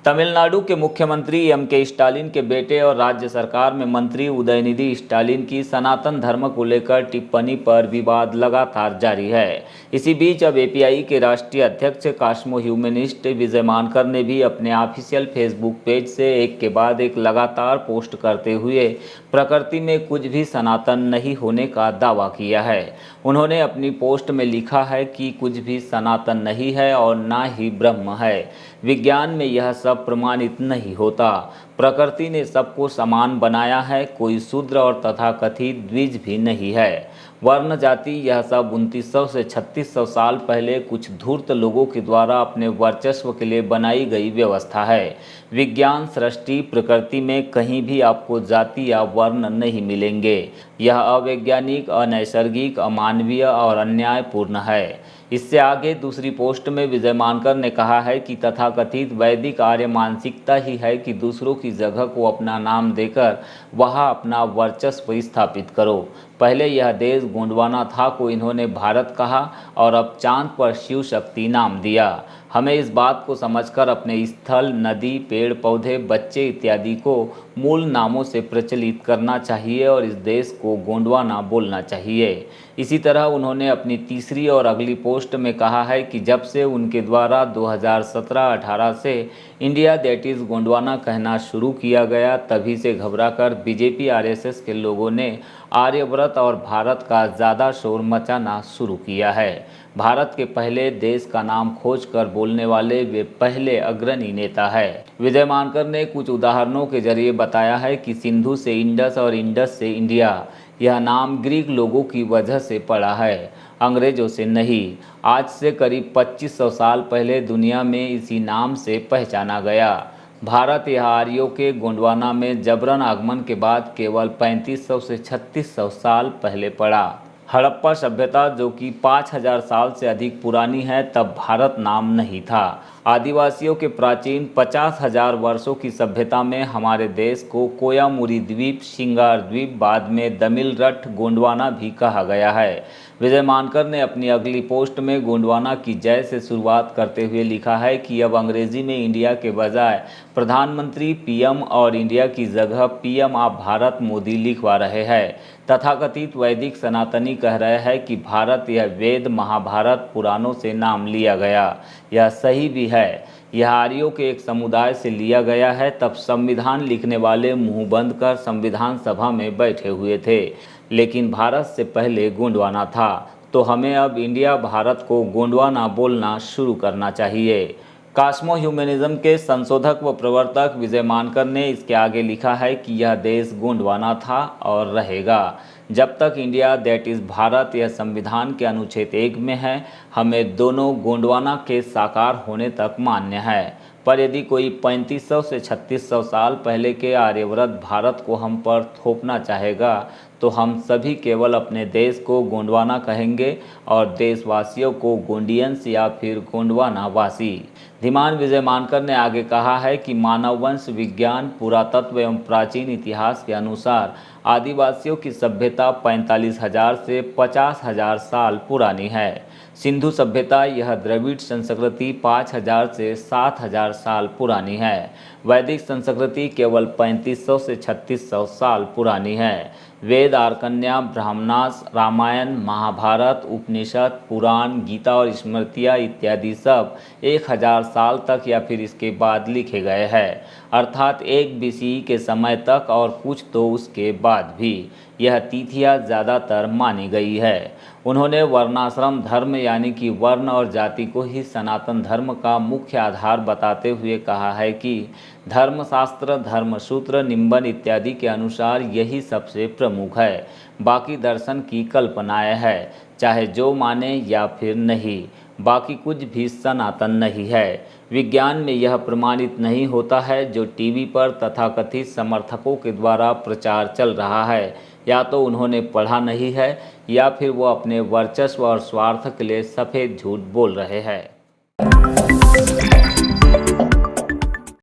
तमिलनाडु के मुख्यमंत्री MK. Stalin के बेटे और राज्य सरकार में मंत्री उदयनिधि स्टालिन की सनातन धर्म को लेकर टिप्पणी पर विवाद लगातार जारी है। इसी बीच अब एपीआई के राष्ट्रीय अध्यक्ष कास्मो ह्यूमनिस्ट विजय मानकर ने भी अपने ऑफिशियल फेसबुक पेज से एक के बाद एक लगातार पोस्ट करते हुए प्रकृति में कुछ भी सनातन नहीं होने का दावा किया है। उन्होंने अपनी पोस्ट में लिखा है कि कुछ भी सनातन नहीं है और ना ही ब्रह्म है। विज्ञान में यह सब प्रमाणित नहीं होता। प्रकृति ने सबको समान बनाया है, कोई शूद्र और तथाकथित द्विज भी नहीं है। वर्ण जाति यह सब 2900 से 3600 साल पहले कुछ धूर्त लोगों के द्वारा अपने वर्चस्व के लिए बनाई गई व्यवस्था है। विज्ञान, सृष्टि, प्रकृति में कहीं भी आपको जाति या वर्ण नहीं मिलेंगे। यह अवैज्ञानिक, अनैसर्गिक, अमानवीय और अन्यायपूर्ण है। इससे आगे दूसरी पोस्ट में विजय मानकर ने कहा है कि तथाकथित वैदिक आर्य मानसिकता ही है कि दूसरों की जगह को अपना नाम देकर वहाँ अपना वर्चस्व स्थापित करो। पहले यह देश गोंडवाना था को इन्होंने भारत कहा और अब चांद पर शिव शक्ति नाम दिया। हमें इस बात को समझकर अपने स्थल, नदी, पेड़ पौधे, बच्चे इत्यादि को मूल नामों से प्रचलित करना चाहिए और इस देश को गोंडवाना बोलना चाहिए। इसी तरह उन्होंने अपनी तीसरी और अगली पोस्ट में कहा है कि जब से उनके द्वारा 2017-18 से इंडिया दैट इज़ गोंडवाना कहना शुरू किया गया, तभी से घबराकर बीजेपी आरएसएस के लोगों ने आर्यव्रत और भारत का ज़्यादा शोर मचाना शुरू किया है। भारत के पहले देश का नाम खोज कर बोलने वाले वे पहले अग्रणी नेता है। विजय मानकर ने कुछ उदाहरणों के जरिए बताया है कि सिंधु से इंडस और इंडस से इंडिया, यह नाम ग्रीक लोगों की वजह से पड़ा है, अंग्रेजों से नहीं। आज से करीब 2500 साल पहले दुनिया में इसी नाम से पहचाना गया। भारत यह आर्यों के गोंडवाना में जबरन आगमन के बाद केवल 3500 से 3600 साल पहले पड़ा। हड़प्पा सभ्यता, जो कि 5000 साल से अधिक पुरानी है, तब भारत नाम नहीं था। आदिवासियों के प्राचीन 50,000 वर्षों की सभ्यता में हमारे देश को कोयामुरी द्वीप, सिंगार द्वीप, बाद में दमिलरट गोंडवाना भी कहा गया है। विजय मानकर ने अपनी अगली पोस्ट में गोंडवाना की जय से शुरुआत करते हुए लिखा है कि अब अंग्रेजी में इंडिया के बजाय प्रधानमंत्री पीएम और इंडिया की जगह पीएम आप भारत मोदी लिखवा रहे हैं। तथाकथित वैदिक सनातनी कह रहे हैं कि भारत यह वेद, महाभारत, पुराणों से नाम लिया गया। यह सही भी है। यह आर्यों के एक समुदाय से लिया गया है। तब संविधान लिखने वाले मुंह बंद कर संविधान सभा में बैठे हुए थे, लेकिन भारत से पहले गोंडवाना था। तो हमें अब इंडिया भारत को गोंडवाना बोलना शुरू करना चाहिए। कास्मो ह्यूमनिज्म के संशोधक व प्रवर्तक विजय मानकर ने इसके आगे लिखा है कि यह देश गोंडवाना था और रहेगा जब तक इंडिया दैट इज़ भारत यह संविधान के अनुच्छेद 1 में है। हमें दोनों गोंडवाना के साकार होने तक मान्य है। पर यदि कोई 3500 से 3600 साल पहले के आर्यव्रत भारत को हम पर थोपना चाहेगा, तो हम सभी केवल अपने देश को गोंडवाना कहेंगे और देशवासियों को गोंडियंस या फिर गोंडवाना वासी। धीमान विजय मानकर ने आगे कहा है कि मानववंश, विज्ञान, पुरातत्व एवं प्राचीन इतिहास के अनुसार आदिवासियों की सभ्यता 45,000 से 50,000 साल पुरानी है। सिंधु सभ्यता, यह द्रविड़ संस्कृति 5000 से 7000 साल पुरानी है। वैदिक संस्कृति केवल 3500 से 3600 साल पुरानी है। वेद, आर्कन्या, ब्राह्मणास, रामायण, महाभारत, उपनिषद, पुराण, गीता और स्मृतियाँ इत्यादि सब 1000 साल तक या फिर इसके बाद लिखे गए हैं, अर्थात 1 बीसी के समय तक और कुछ तो उसके बाद भी। यह तिथियाँ ज़्यादातर मानी गई है। उन्होंने वर्णाश्रम धर्म यानी कि वर्ण और जाति को ही सनातन धर्म का मुख्य आधार बताते हुए कहा है कि धर्मशास्त्र, धर्मसूत्र, निम्बन इत्यादि के अनुसार यही सबसे प्रमुख है। बाकी दर्शन की कल्पनाएं है, चाहे जो माने या फिर नहीं। बाकी कुछ भी सनातन नहीं है। विज्ञान में यह प्रमाणित नहीं होता है जो टीवी पर तथाकथित समर्थकों के द्वारा प्रचार चल रहा है। या तो उन्होंने पढ़ा नहीं है या फिर वो अपने वर्चस्व और स्वार्थ के लिए सफ़ेद झूठ बोल रहे हैं।